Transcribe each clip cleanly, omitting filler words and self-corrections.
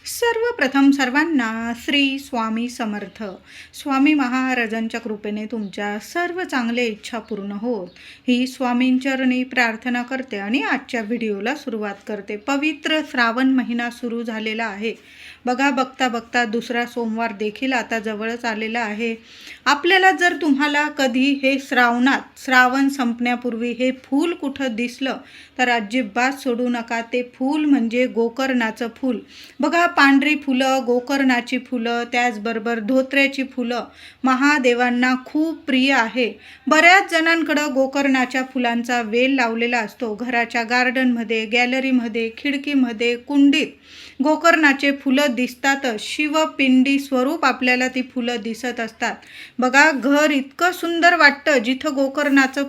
सर्वप्रथम सर्वांना श्री स्वामी समर्थ. स्वामी महाराजांच्या कृपेने तुमच्या सर्व चांगल्या इच्छा पूर्ण होत ही स्वामींचरणी प्रार्थना करते आणि आजच्या व्हिडिओला सुरुवात करते. पवित्र श्रावण महिना सुरू झालेला आहे. बघा, बघता बघता दुसरा सोमवार देखील आता जवळच आलेला आहे. आपल्याला जर तुम्हाला कधी हे श्रावण संपण्यापूर्वी हे फूल कुठं दिसलं तर अजिबात सोडू नका. ते फूल म्हणजे गोकर्णाचं फूल. बघा, पांढरी फुलं, गोकर्णाची फुलं, त्याचबरोबर धोत्र्याची फुलं महादेवांना खूप प्रिय आहे. बऱ्याच जणांकडं गोकर्णाच्या फुलांचा वेल लावलेला असतो. घराच्या गार्डनमध्ये, गॅलरीमध्ये, खिडकीमध्ये, कुंडीत गोकर्णाचे फुलं दिसतातच. शिवपिंडी स्वरूप आपल्याला ती फुलं दिसत असतात. बघा, घर इतकं सुंदर वाटतं जिथं गोकर्णाचं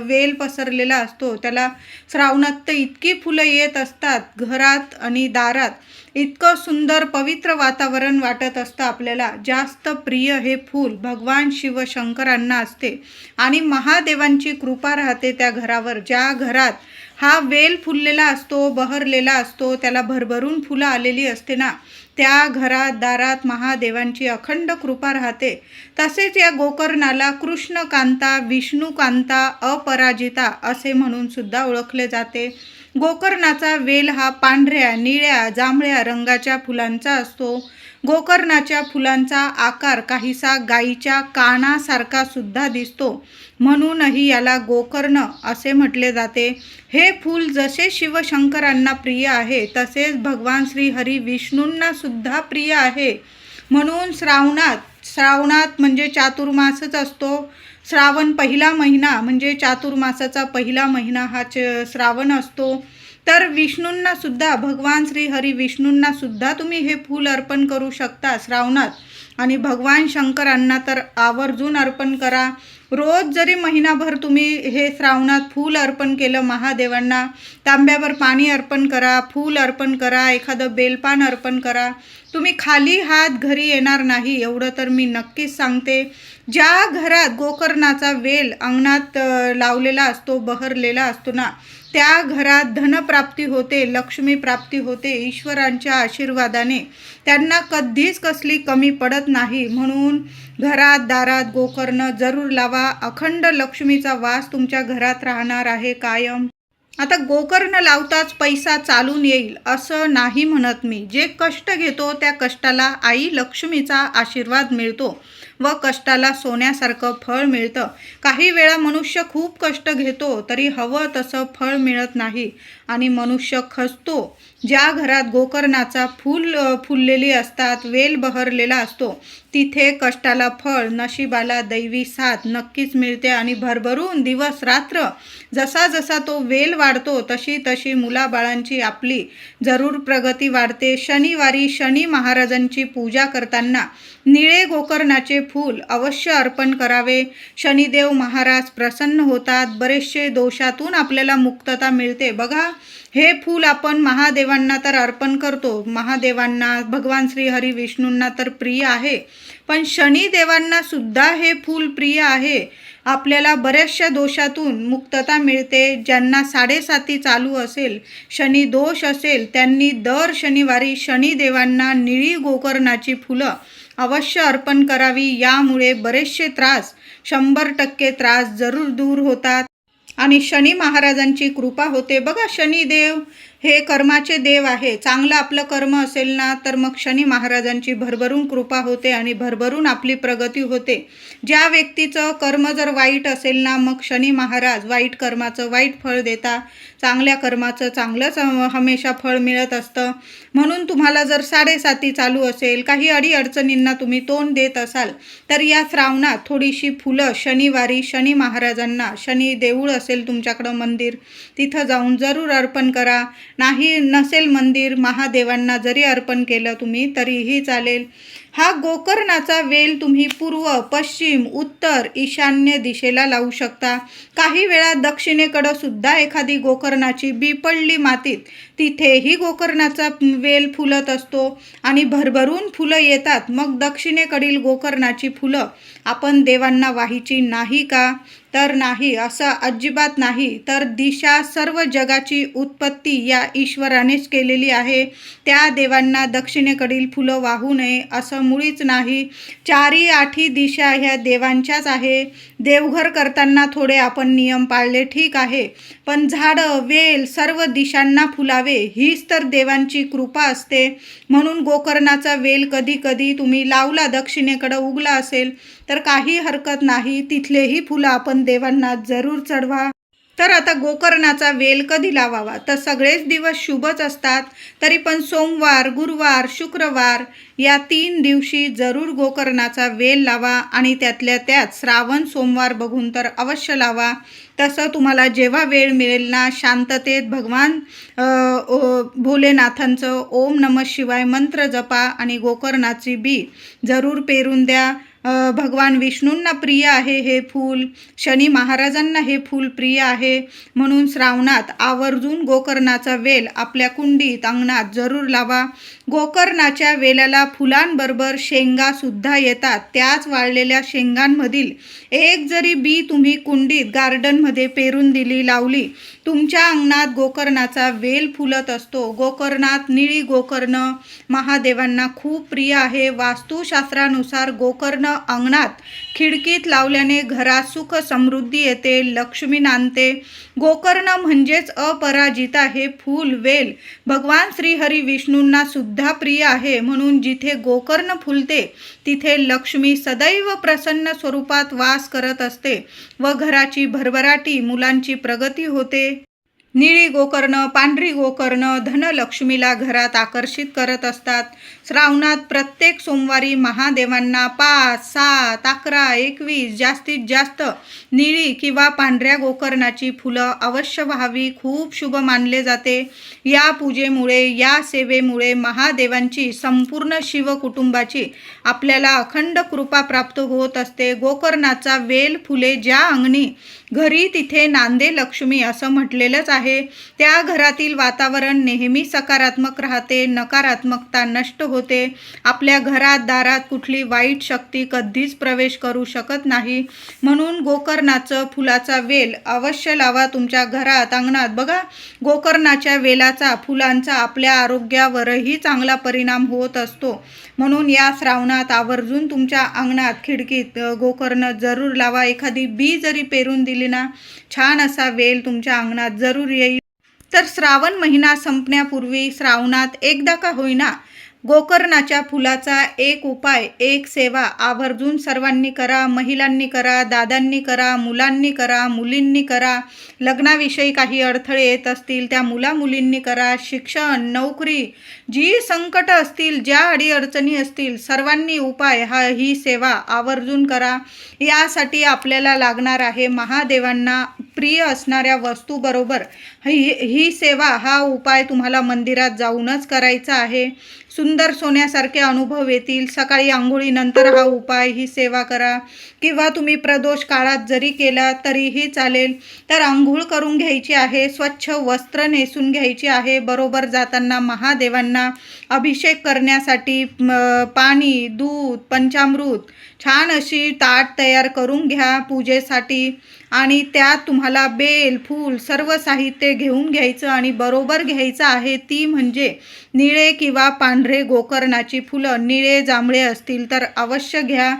वेल पसरलेला असतो. त्याला श्रावणात तर इतकी फुलं येत असतात घरात आणि दारात. इतकं सुंदर पवित्र वातावरण वाटत असतं आपल्याला. जास्त प्रिय हे फूल भगवान शिवशंकरांना असते आणि महादेवांची कृपा राहते त्या घरावर. ज्या घरात हा वेल फुललेला असतो, बहरलेला असतो, त्याला भरभरून फुलं आलेली असते ना, त्या घरात दारात महादेवांची अखंड कृपा राहते. तसेच या गोकर्णाला कृष्णकांता, विष्णुकांता, अपराजिता असे म्हणून सुद्धा ओळखले जाते. गोकर्णाचा वेल हा पांढऱ्या, निळ्या, जांभळ्या रंगाच्या फुलांचा असतो. गोकर्णाच्या फुलांचा आकार काहीसा गाईच्या कानासारखा सुद्धा दिसतो, म्हणूनही याला गोकर्ण असे म्हटले जाते. हे फूल जसे शिवशंकरांना प्रिय आहे तसेच भगवान श्री हरी विष्णूंना सुद्धा प्रिय आहे. म्हणून श्रावणात म्हणजे चातुर्मासच असतो. श्रावण पहिला महिना म्हणजे चातुर्मासाचा पहिला महिना हा श्रावण असतो. तर विष्णूंना सुद्धा, भगवान श्री हरी विष्णूंना सुद्धा तुम्ही हे फूल अर्पण करू शकता श्रावणात. आणि भगवान शंकरांना तर आवर्जून अर्पण करा. रोज जरी महिनाभर तुम्ही हे श्रावणात फूल अर्पण केलं महादेवांना, तांब्यावर पाणी अर्पण करा, फूल अर्पण करा, एखादं बेलपान अर्पण करा, तुम्ही खाली हात घरी येणार नाही, एवढं तर मी नक्कीच सांगते. ज्या घरात गोकर्णाचा वेल अंगणात लावलेला असतो, बहरलेला असतो ना, त्या घरात धनप्राप्ती होते, लक्ष्मी प्राप्ती होते. ईश्वरांच्या आशीर्वादाने त्यांना कधीच कसली कमी पडत नाही. म्हणून घरात दारात गोकर्ण जरूर लावा. अखंड लक्ष्मीचा वास तुमच्या घरात राहणार आहे कायम. आता गोकर्ण लावताच पैसा चालून येईल असं नाही म्हणत मी. जे कष्ट घेतो त्या कष्टाला आई लक्ष्मीचा आशीर्वाद मिळतो व कष्टाला सोन्यासारखं फळ मिळतं. काही वेळा मनुष्य खूप कष्ट घेतो तरी हवं तसं फळ मिळत नाही आणि मनुष्य खचतो. ज्या घरात गोकर्णाचा फुललेली असतात, वेल बहरलेला असतो, तिथे कष्टाला फळ, नशिबाला दैवी साथ नक्कीच मिळते आणि भरभरून दिवस रात्र जसा जसा तो वेल वाढतो तशी तशी मुलाबाळांची आपली जरूर प्रगती वाढते. शनिवारी शनी महाराजांची पूजा करताना निळे गोकर्णाचे फूल अवश्य अर्पण करावे. शनिदेव महाराज प्रसन्न होतात. बरेचसे दोषातून आपल्याला मुक्तता मिळते. बघा, हे फूल आपण महादेवांना तर अर्पण करतो, महादेवांना, भगवान श्री हरी विष्णूंना तर प्रिय आहे, पण शनिदेवांना सुद्धा हे फूल प्रिय आहे. आपल्याला बऱ्याचशा दोषातून मुक्तता मिळते. ज्यांना 7.5 चालू असेल, शनी दोष असेल, त्यांनी दर शनिवारी शनिदेवांना निळी गोकर्णाची फुलं अवश्य अर्पण करावी. यामुळे बरेचसे त्रास, 100% त्रास जरूर दूर होतात आणि शनी महाराजांची कृपा होते. बघा, शनिदेव हे कर्माचे देव आहे. चांगलं आपलं कर्म असेल ना तर मग शनी महाराजांची भरभरून कृपा होते आणि भरभरून आपली प्रगती होते. ज्या व्यक्तीचं कर्म जर वाईट असेल ना, मग शनी महाराज वाईट कर्माचं वाईट फळ देता, चांगल्या कर्माचं चांगलंच हमेशा फळ मिळत असतं. म्हणून तुम्हाला जर 7.5 चालू असेल, काही अडीअडचणींना तुम्ही तोंड देत असाल, तर या श्रावणात थोडीशी फुलं शनिवारी शनी महाराजांना, शनी देऊळ असेल तुमच्याकडं मंदिर, तिथं जाऊन जरूर अर्पण करा. नसेल मंदिर, महादेवांना जरी अर्पण केलं तुम्ही तरीही चालेल. हा गोकर्णाचा वेल तुम्ही पूर्व, पश्चिम, उत्तर, ईशान्य दिशेला लावू शकता. काही वेळा दक्षिणेकडं सुद्धा एखादी गोकर्णाची बी पडली मातीत, तिथेही गोकर्णाचा वेल फुलत असतो आणि भरभरून फुलं येतात. मग दक्षिणेकडील गोकर्णाची फुलं आपण देवांना वाहायची नाही का? तर नाही, असं अजिबात नाही. तर दिशा सर्व जगाची उत्पत्ती या ईश्वरानेच केलेली आहे. त्या देवांना दक्षिणेकडील फुलं वाहू नये असं मुळीच नाही. चारी आठी दिशा ह्या देवांच्याच आहे. देवघर करताना थोडे आपण नियम पाळले, ठीक आहे, पण झाडं, वेल सर्व दिशांना फुलावे हीच तर देवांची कृपा असते. म्हणून गोकर्णाचा वेल कधी कधी तुम्ही लावला, दक्षिणेकडं उगला असेल तर काही हरकत नाही, तिथलेही फुलं आपण देवांना जरूर चढवा. तर आता गोकर्णाचा वेल कधी लावावा? तर सगळेच दिवस शुभच असतात, तरी पण सोमवार, गुरुवार, शुक्रवार या 3 दिवशी जरूर गोकर्णाचा वेल लावा आणि त्यातल्या त्यात श्रावण सोमवार बघून तर अवश्य लावा. तसं तुम्हाला जेव्हा वेळ मिळेल ना, शांततेत भगवान भोलेनाथांचं ओम नमः शिवाय मंत्र जपा आणि गोकर्णाची बी जरूर पेरून द्या. भगवान विष्णूंना प्रिय आहे हे फूल, शनी महाराजांना हे फूल प्रिय आहे. म्हणून श्रावणात आवर्जून गोकर्णाचा वेल आपल्या कुंडीत, अंगणात जरूर लावा. गोकर्णाच्या वेलाला फुलांबरोबर शेंगासुद्धा येतात. त्याच वाळलेल्या शेंगांमधील एक जरी बी तुम्ही कुंडीत, गार्डनमध्ये पेरून दिली, लावली, तुमच्या अंगणात गोकर्णाचा वेल फुलत असतो. गोकर्णात निळी गोकर्ण महादेवांना खूप प्रिय आहे. वास्तुशास्त्रानुसार गोकर्ण अंगणात खिडकीत लावल्याने घरात सुख समृद्धी येते, लक्ष्मी नांदते. गोकर्ण म्हणजेच अपराजिता हे फूल, वेल भगवान श्रीहरी विष्णूंना सुद्धा प्रिय आहे. म्हणून जिथे गोकर्ण फुलते तिथे लक्ष्मी सदैव प्रसन्न स्वरूपात वास करत असते व घराची भरभराटी, मुलांची प्रगती होते. निळी गोकर्ण, पांढरी गोकर्ण धनलक्ष्मीला घरात आकर्षित करत असतात. श्रावणात प्रत्येक सोमवारी महादेवांना 5, 7, 11, 21 जास्तीत जास्त निळी किंवा पांढऱ्या गोकर्णाची फुलं अवश्य व्हावी, खूप शुभ मानले जाते. या पूजेमुळे, या सेवेमुळे महादेवांची, संपूर्ण शिवकुटुंबाची आपल्याला अखंड कृपा प्राप्त होत असते. गोकर्णाचा वेल फुले ज्या अंगणी, घरी तिथे नांदे लक्ष्मी असं म्हटलेलंच आहे. त्या घरातील वातावरण नेहमी सकारात्मक राहते, नकारात्मकता नष्ट होते. आपल्या घरात, दारात कुठली वाईट शक्ती कधीच प्रवेश करू शकत नाही. म्हणून गोकर्णाचं फुलाचा वेल अवश्य लावा तुमच्या घरात, अंगणात. बघा, गोकर्णाच्या वेलाचा, फुलांचा आपल्या आरोग्यावरही चांगला परिणाम होत असतो. म्हणून या श्रावणात आवर्जून तुमच्या अंगणात, खिडकीत गोकर्ण जरूर लावा. एखादी बी जरी पेरून दिली ना, छान असा वेल तुमच्या अंगणात जरूर येईल. तर श्रावण महिना संपण्यापूर्वी श्रावणात एकदा का होईना गोकर्णाच्या फुलाचा एक उपाय, एक सेवा आवर्जून सर्वांनी करा. महिलांनी करा, दादांनी करा, मुलांनी करा, मुलींनी करा. लग्नाविषयी काही अडथळे येत असतील त्या मुलींनी करा. शिक्षण, नोकरी, जी संकट असतील, ज्या अडीअडचणी असतील, सर्वांनी उपाय ही सेवा आवर्जून करा. यासाठी आपल्याला लागणार आहे महादेवांना प्रिय असणाऱ्या वस्तूबरोबर ही सेवा, हा उपाय तुम्हाला मंदिरात जाऊनच करायचा आहे. सुंदर सोन्यासारखे अनुभव येतील. सकाळी आंघोळीनंतर हा उपाय, ही सेवा करा किंवा तुम्ही प्रदोष काळात जरी केला तरीही चालेल. तर आंघोळ करून घ्यायची आहे, स्वच्छ वस्त्र नेसून घ्यायची आहे. बरोबर जाताना महादेवांना अभिषेक करण्यासाठी पाणी, दूध, पंचामृत छान अशी ताट तयार करून घ्या पूजेसाठी आणि त्यात तुम्हाला बेल, फूल सर्व साहित्य घेऊन घ्यायचं आणि बरोबर घ्यायचं आहे ती म्हणजे निळे किंवा पांढरे गोकर्णाची फुलं. निळे, जांभळे असतील तर अवश्य घ्या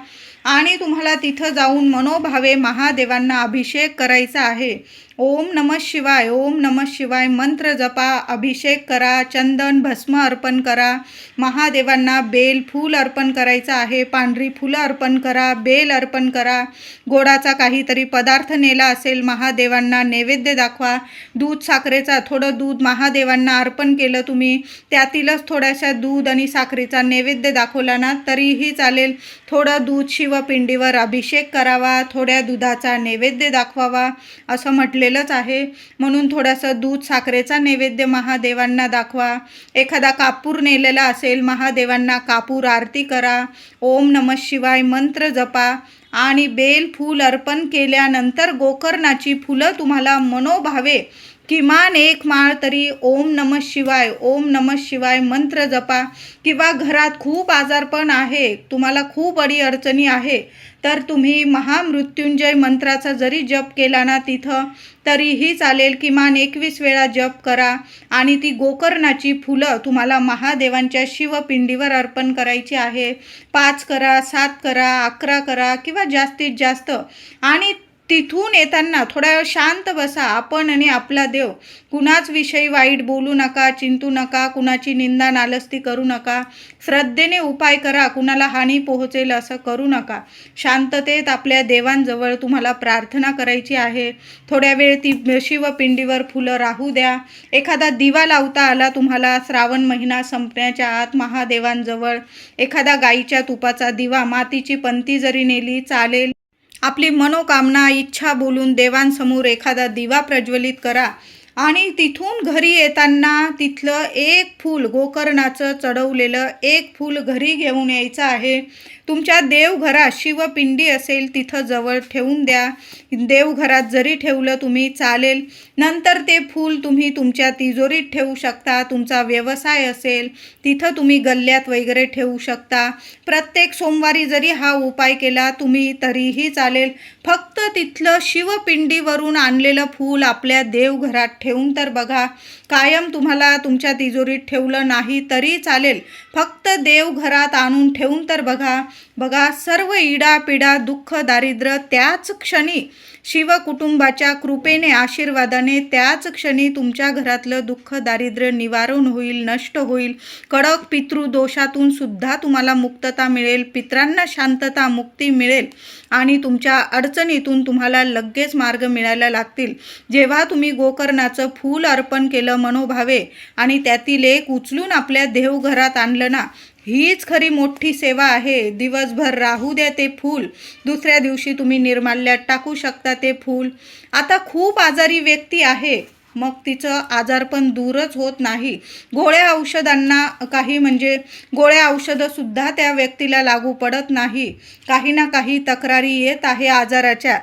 आणि तुम्हाला तिथं जाऊन मनोभावे महादेवांना अभिषेक करायचा आहे. ओम नमः शिवाय, ओम नमः शिवाय मंत्र जपा, अभिषेक करा, चंदन भस्म अर्पण करा. महादेवांना बेल, फूल अर्पण करायचं आहे. पांढरी फुलं अर्पण करा, बेल अर्पण करा. गोडाचा काहीतरी पदार्थ नेला असेल महादेवांना, नैवेद्य दाखवा. दूध, साखरेचा थोडं दूध महादेवांना अर्पण केलं तुम्ही, त्यातीलच थोड्याशा दूध आणि साखरेचा नैवेद्य दाखवला ना तरीही चालेल. थोडं दूध शिवपिंडीवर अभिषेक करावा, थोड्या दुधाचा नैवेद्य दाखवावा असं म्हटले केलेलंच आहे, म्हणून थोडंसं दूध साखरेचा नैवेद्य महादेवांना दाखवा. एखादा कापूर नेलेला असेल, महादेवांना कापूर आरती करा. ओम नमः शिवाय मंत्र जपा आणि बेल फूल अर्पण केल्यानंतर गोकर्णाची फुलं तुम्हाला मनोभावे किमान एक माळ तरी ओम नमः शिवाय मंत्र जपा. किंवा घरात खूप आजारपण आहे, तुम्हाला खूप अडीअडचणी आहे, तर तुम्ही महामृत्युंजय मंत्राचा जरी जप केला ना तिथं तरीही चालेल. किमान 21 वेळा जप करा आणि ती गोकर्णाची फुलं तुम्हाला महादेवांच्या शिवपिंडीवर अर्पण करायची आहे. 5 करा, 7 करा, 11 करा किंवा जास्तीत जास्त. आणि तिथून येताना थोडा वेळ शांत बसा. आपण आणि आपला देव. कुणाच विषयी वाईट बोलू नका, चिंतू नका, कुणाची निंदा नालस्ती करू नका. श्रद्धेने उपाय करा, कुणाला हानी पोहोचेल असं करू नका. शांततेत आपल्या देवांजवळ तुम्हाला प्रार्थना करायची आहे. थोड्या वेळ ती शिवपिंडीवर फुलं राहू द्या. एखादा दिवा लावता आला तुम्हाला श्रावण महिना संपण्याच्या आत महादेवांजवळ, एखादा गाईच्या तुपाचा दिवा, मातीची पंती जरी नेली चालेल. आपली मनोकामना इच्छा बोलून देवांसमोर एखादा दिवा प्रज्वलित करा आणि तिथून घरी येताना तिथलं एक फूल, गोकर्णाचं चढवलेलं एक फूल घरी घेऊन यायचं आहे. तुमच्या देवघरात शिवपिंडी असेल तिथं जवळ ठेवून द्या. देवघरात जरी ठेवलं तुम्ही चालेल. नंतर ते फूल तुम्ही तुमच्या तिजोरीत ठेवू शकता. तुमचा व्यवसाय असेल तिथं तुम्ही गल्ल्यात वगैरे ठेवू शकता. प्रत्येक सोमवारी जरी हा उपाय केला तुम्ही तरीही चालेल. फक्त तिथलं शिवपिंडीवरून आणलेलं फूल आपल्या देवघरात ठेवून तर बघा. कायम तुम्हाला तुमच्या तिजोरीत ठेवलं नाही तरी चालेल. फक्त देवघरात आणून ठेवून तर बघा. सर्व इडापिडा, दुःख, दारिद्र्य त्याच क्षणी शिवकुटुंबाच्या कृपेने, आशीर्वादाने त्याच क्षणी तुमच्या घरातलं दुःख, दारिद्र्य निवारण होईल, नष्ट होईल. कडक पितृदोषातून सुद्धा तुम्हाला मुक्तता मिळेल. पितरांना शांतता, मुक्ती मिळेल आणि तुमच्या अडचणीतून तुम्हाला लगेच मार्ग मिळायला लागतील. जेव्हा तुम्ही गोकर्णाचं फूल अर्पण केलं मनोभावे आणि त्यातील एक उचलून आपल्या देवघरात आणलं ना, हीच खरी मोठी सेवा आहे. दिवसभर राहू द्या ते फूल. दुसऱ्या दिवशी तुम्ही निर्माल्यात टाकू शकता ते फूल. आता खूप आजारी व्यक्ती आहे, मग तिचं आजारपण दूरच होत नाही. गोळ्या औषधांना गोळ्या औषधंसुद्धा त्या व्यक्तीला लागू पडत नाही. काही ना काही तक्रारी येत आहे आजाराच्या,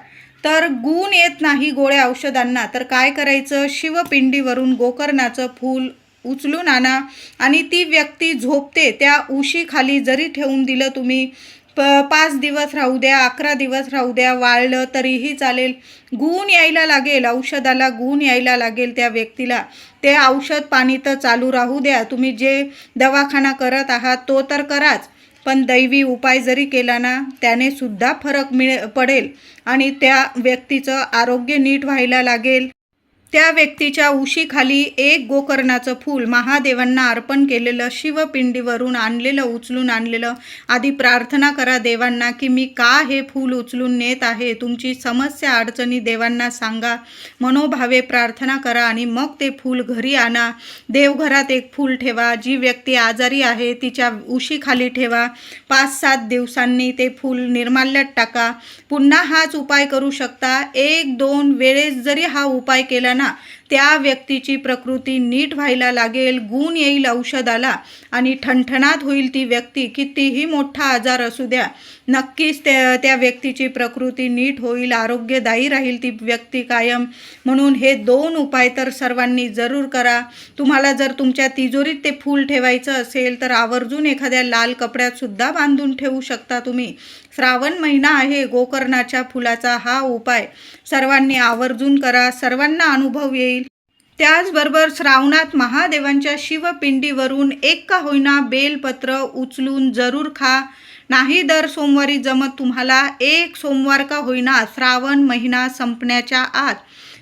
तर गुण येत नाही गोळ्या औषधांना. तर काय करायचं? शिवपिंडीवरून गोकर्णाचं फूल उचलून आणा आणि ती व्यक्ती झोपते त्या उशीखाली जरी ठेवून दिलं तुम्ही, 5 दिवस राहू द्या, 11 दिवस राहू द्या, वाळलं तरीही चालेल. गुण यायला लागेल, औषधाला गुण यायला लागेल त्या व्यक्तीला. ते औषध पाणी तर चालू राहू द्या. तुम्ही जे दवाखाना करत आहात तो तर कराच, पण दैवी उपाय जरी केला ना त्याने सुद्धा फरक पडेल आणि त्या व्यक्तीचं आरोग्य नीट व्हायला लागेल. त्या व्यक्तीच्या उशीखाली एक गोकर्णाचं फूल महादेवांना अर्पण केलेलं, शिवपिंडीवरून आणलेलं, उचलून आणलेलं. आधी प्रार्थना करा देवांना की मी का हे फूल उचलून नेत आहे. तुमची समस्या, अडचणी देवांना सांगा. मनोभावे प्रार्थना करा आणि मग ते फूल घरी आणा. देवघरात एक फूल ठेवा. जी व्यक्ती आजारी आहे तिच्या उशीखाली ठेवा. 5-7 दिवसांनी ते फूल निर्माल्यात टाका. पुन्हा हाच उपाय करू शकता. 1-2 वेळेस जरी हा उपाय केला ना, त्या व्यक्तीची प्रकृती नीट व्हायला लागेल. गुण येईल औषधाला आणि ठणठणात होईल ती व्यक्ती. कितीही मोठा आजार असू द्या, नक्कीच त्या व्यक्तीची प्रकृती नीट होईल, आरोग्यदायी राहील ती व्यक्ती कायम. म्हणून हे 2 उपाय तर सर्वांनी जरूर करा. तुम्हाला जर तुमच्या तिजोरीत ते फूल ठेवायचं असेल तर आवर्जून एखाद्या लाल कपड्यात सुद्धा बांधून ठेवू शकता तुम्ही. श्रावण महिना आहे, गोकर्णाच्या फुलाचा हा उपाय सर्वांनी आवर्जून करा. सर्वांना अनुभव येईल. त्याचबरोबर श्रावणात महादेवांच्या शिवपिंडीवरून एक का होईना बेलपत्र उचलून जरूर खा. नाही दर सोमवारी जमत तुम्हाला, एक सोमवार का होईना श्रावण महिना संपण्याच्या आत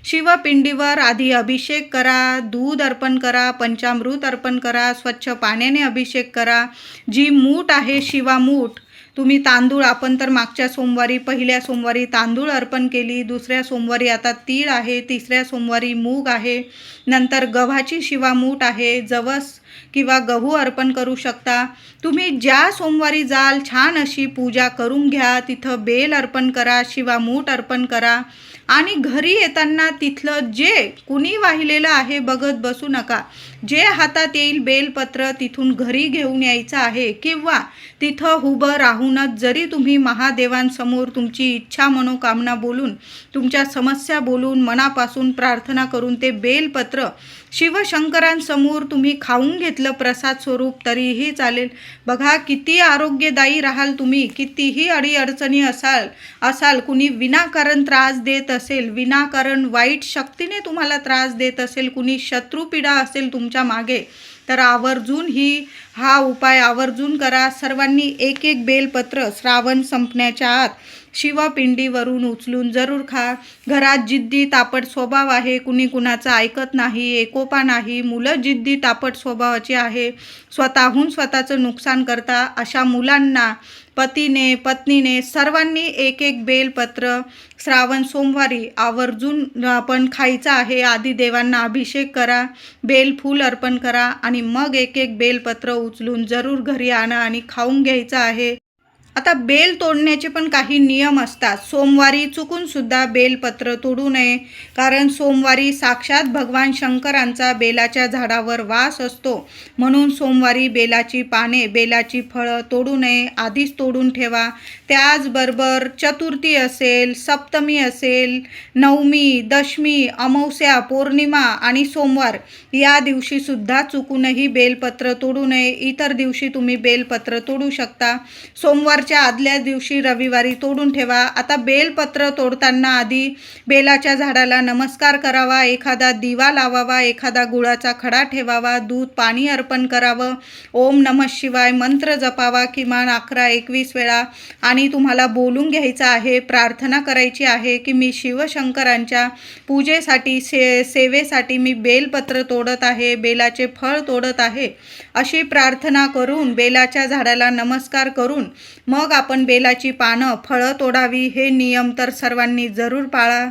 शिवपिंडीवर आधी अभिषेक करा, दूध अर्पण करा, पंचामृत अर्पण करा, स्वच्छ पाण्याने अभिषेक करा. जी मूठ आहे शिवामूठ, तुम्ही तांदूळ, आपण तर मागच्या सोमवारी, पहिल्या सोमवारी तांदूळ अर्पण केली, दुसऱ्या सोमवारी आता तीळ आहे, तिसऱ्या सोमवारी मूग आहे, नंतर गव्हाची शिवामूठ आहे, जवस किंवा गहू अर्पण करू शकता. तुम्ही ज्या सोमवारी जाल छान अशी पूजा करून घ्या. तिथं बेल अर्पण करा, शिवामूठ अर्पण करा आणि घरी येताना तिथलं जे कुणी वाहिलेलं आहे बघत बसू नका. जे हातात येईल बेलपत्र तिथून घरी घेऊन यायचं आहे, किंवा तिथं उभं राहूनच जरी तुम्ही महादेवांसमोर तुमची इच्छा मनोकामना बोलून, तुमच्या समस्या बोलून, मनापासून प्रार्थना करून ते बेलपत्र शिवशंकरांसमोर तुम्ही खाऊन घेतलं प्रसाद स्वरूप तरीही चालेल. बघा किती आरोग्यदायी राहाल तुम्ही. कितीही अडीअडचणी असाल कुणी विनाकारण त्रास देत असेल, विनाकारण वाईट शक्तीने तुम्हाला त्रास देत असेल, कुणी शत्रुपीडा असेल तुमच्या मागे, तर आवर्जून हा उपाय आवर्जून करा. सर्वांनी एक एक बेलपत्र श्रावण संपण्याच्या आत शिवपिंडीवरून उचलून जरूर खा. घरात जिद्दी तापट स्वभाव आहे, कुणी कुणाचं ऐकत नाही, एकोपा नाही, मुलं जिद्दी तापट स्वभावाची आहे, स्वतःहून स्वतःचं नुकसान करता, अशा मुलांना पतीने पत्नीने सर्वांनी एक एक बेलपत्र श्रावण सोमवारी आवर्जून आपण खायचं आहे. आधी देवांना अभिषेक करा, बेलफूल अर्पण करा आणि मग एक एक बेलपत्र उचलून जरूर घरी आणा आणि खाऊन घ्यायचं आहे. आता बेल तोडण्याचे पण काही नियम असतात. सोमवारी चुकून सुद्धा बेलपत्र तोडू नये, कारण सोमवारी साक्षात भगवान शंकरांचा बेलाच्या झाडावर वास असतो. म्हणून सोमवारी बेलाची पाने, बेलाची फळं तोडू नये, आधीच तोडून ठेवा. त्याचबरोबर चतुर्थी असेल, सप्तमी असेल, नवमी, दशमी, अमावस्या, पौर्णिमा आणि सोमवार या दिवशी सुद्धा चुकूनही बेलपत्र तोडू नये. इतर दिवशी तुम्ही बेलपत्र तोडू शकता. सोमवारच्या आदल्या दिवशी रविवारी तोडून ठेवा. आता बेलपत्र तोडताना आधी बेलाच्या झाडाला नमस्कार करावा, एखादा दिवा लावावा, एखादा गुळाचा खडा ठेवावा, दूध पाणी अर्पण करावं, ओम नमः शिवाय मंत्र जपावा किमान 11-21 वेळा आणि तुम्हाला बोलून घ्यायचं आहे, प्रार्थना करायची आहे की मी शिवशंकरांच्या पूजेसाठी सेवेसाठी मी बेलपत्र तोडत आहे, बेलाचे फळ तोडत आहे, अशी प्रार्थना करून बेलाच्या झाडाला नमस्कार करून मग आपण बेलाची पानं फळं तोडावी. हे नियम तर सर्वांनी जरूर पाळा.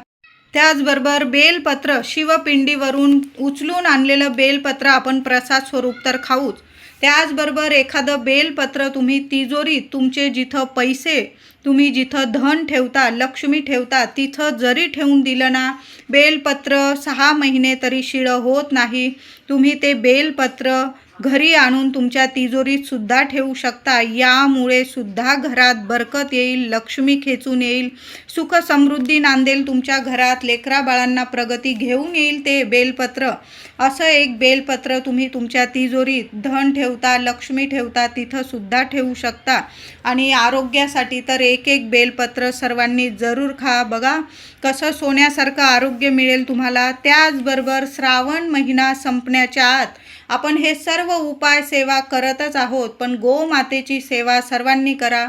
त्याचबरोबर बेलपत्र शिवपिंडीवरून उचलून आणलेलं बेलपत्र आपण प्रसाद स्वरूप तर खाऊच. त्याचबरोबर एखादं बेलपत्र तुम्ही तिजोरीत तुमचे जिथं पैसे, तुम्ही जिथं धन ठेवता, लक्ष्मी ठेवता, तिथं जरी ठेवून दिलं ना, बेलपत्र 6 महिने तरी शिळं होत नाही. तुम्ही ते बेलपत्र घरी आणून तुमच्या तिजोरीत सुद्धा ठेवू शकता. यामुळे सुद्धा घरात बरकत येईल, लक्ष्मी खेचून येईल, सुख समृद्धी नांदेल तुमच्या घरात, लेकरा बाळांना प्रगती घेऊन येईल ते बेलपत्र. असं एक बेलपत्र तुम्ही तुमच्या तिजोरीत धन ठेवता, लक्ष्मी ठेवता, तिथं सुद्धा ठेवू शकता. आणि आरोग्यासाठी तर एक एक बेलपत्र सर्वांनी जरूर खा. बघा कसं सोन्यासारखं आरोग्य मिळेल तुम्हाला. त्याचबरोबर श्रावण महिना संपण्याच्या आत आपण हे सर्व उपाय सेवा करतच आहोत, पण गोमातेची सेवा सर्वांनी करा.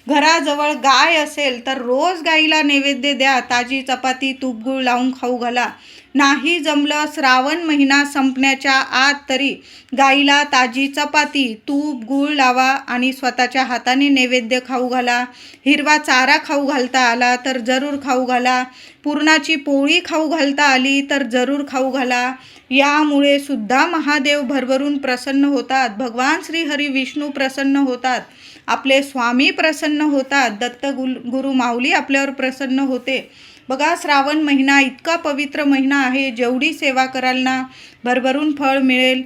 घराजवळ गाय असेल तर रोज गाईला नैवेद्य द्या, ताजी चपाती तूप गूळ लावून खाऊ घाला. नाही जमलं श्रावण महिना संपण्याच्या आत तरी गाईला ताजी चपाती तूप गूळ लावा आणि स्वतःच्या हाताने नैवेद्य खाऊ घाला. हिरवा चारा खाऊ घालता आला तर जरूर खाऊ घाला. पुरणाची पोळी खाऊ घालता आली तर जरूर खाऊ घाला. यामुळे सुद्धा महादेव भरभरून प्रसन्न होतात, भगवान श्री हरी विष्णू प्रसन्न होतात, आपले स्वामी प्रसन्न होतात, दत्त गुरु माऊली आपल्यावर प्रसन्न होते. बघा श्रावण महिना इतका पवित्र महिना आहे, जेवढी सेवा कराल ना भरभरून फळ मिळेल.